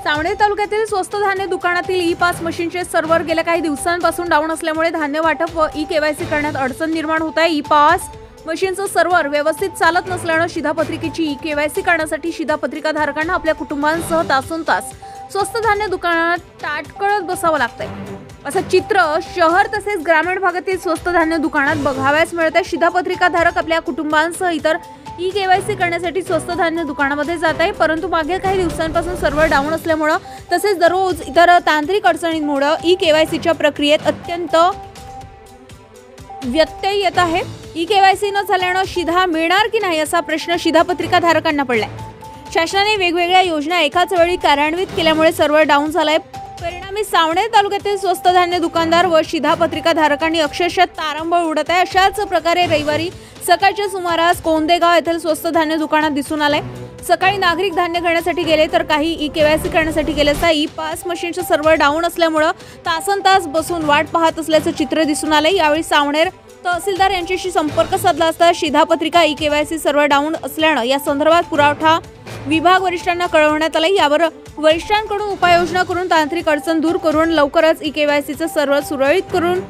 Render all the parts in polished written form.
सावणे तालुक्यातील स्वस्त धान्य दुकानातील ई-पास मशीनचे सर्व्हर गेल्या काही दिवसांपासून डाऊन असल्यामुळे धान्य वाटप व ई-केवायसी करण्यात अडचण निर्माण होत आहे। ई-पास मशीनचं सर्व्हर व्यवस्थित चालत नसल्याने शिधापत्रिकेची ई-केवायसी करण्यासाठी शिधापत्रिका धारकांना आपल्या कुटुंबांसह तासोनतास स्वस्त धान्य दुकानात ताटकळत बसावं लागतंय। असं चित्र शहर तसेच ग्रामीण भागातील स्वस्त धान्य दुकानात बघावयास मिळत आहे। शिधापत्रिका धारक आपल्या कुटुंबांसह इतर ई-केवायसी करण्यासाठी स्वस्त धान्य दुकानामध्ये जात आहे, परंतु मागील काही दिवसांपासून सर्व्हर डाऊन असल्यामुळे तसेच दररोज इतर तांत्रिक अडचणींमुळे ई-केवायसीच्या प्रक्रियेत अत्यंत व्यत्यय येत आहे। ई-केवायसी न झाल्याने शिधा मिळणार की नाही असा प्रश्न शिधापत्रिका धारकांना पडलाय। शासनाने वेगवेगळ्या योजना एकाच वेळी कार्यान्वित केल्यामुळे सर्व्हर डाऊन झालाय। परिणामी सावणे तालुक्यातील स्वस्त धान्य दुकानदार व शिधापत्रिका धारकांनी अक्षरशः तारंबळ उडत आहे। अशाच प्रकारे रविवारी सकाळच्या सुमारास कोंदेगाव येथील स्वस्त धान्य दुकानात दिसून आले। सकाळी नागरिक धान्य घेण्यासाठी गेले तर काही ई-केवायसी करण्यासाठी गेले असता ई-पास मशीनचे सर्व्हर डाऊन असल्यामुळे तासनतास बसून वाट पाहत असल्याचं चित्र दिसून आले। यावेळी सावणेर तहसीलदार यांच्याशी संपर्क साधला असता शिधापत्रिका ई-केवायसी सर्व्हर डाऊन असल्याने या संदर्भात पुरवठा विभाग वरिष्ठांना कळवण्यात आले। यावर वरिष्ठांकडून उपाययोजना करून तांत्रिक अडचण दूर करून लवकरच ई-केवायसीचं सर्व्हर सुरळीत करून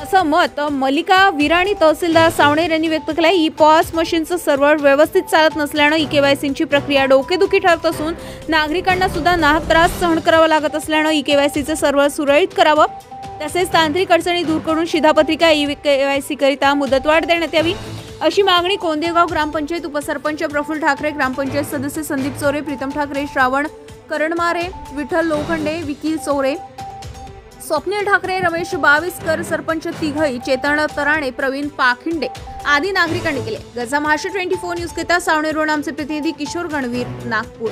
असं मत मल्लिका विराणी तहसीलदार सावणेर यांनी व्यक्त केलं। ई-पास मशीनचं सर्व्हर व्यवस्थित चालत नसल्याने ई-केवायसीची प्रक्रिया डोकेदुखी ठरत असून नागरिकांना सुद्धा नाहक त्रास सहन करावा लागत असल्याने ई-केवायसीचं सर्व्हर सुरळीत करावं तसेच तांत्रिक अडचणी दूर करून शिधापत्रिका ई-केवायसी करिता मुदतवाढ देण्यात यावी अशी मागणी कोंदेगाव ग्रामपंचायत उपसरपंच प्रफुल्ल ठाकरे, ग्रामपंचायत सदस्य संदीप चोरे, प्रीतम ठाकरे, श्रावण करणमारे, विठ्ठल लोखंडे, विकील चोरे, स्वप्नील ठाकरे, रमेश बाविस्कर, सरपंच तिघई, चेतन तराणे, प्रवीण पाखिंडे आदी नागरिकांनी केले। गजा महाराष्ट्र 24 न्यूज करिता सावणेरहून आमचे प्रतिनिधी किशोर गणवीर, नागपूर।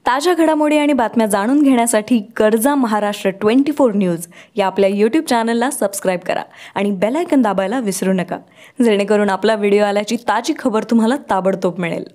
ताज्या घडामोडी आणि बातम्या जाणून घेण्यासाठी गरजा महाराष्ट्र 24 न्यूज या आपल्या YouTube चॅनलला सबस्क्राईब करा आणि बेल आयकॉन दाबायला विसरू नका, जेणेकरून आपला व्हिडिओ आल्याची ताजी खबर तुम्हाला ताबडतोब मिळेल।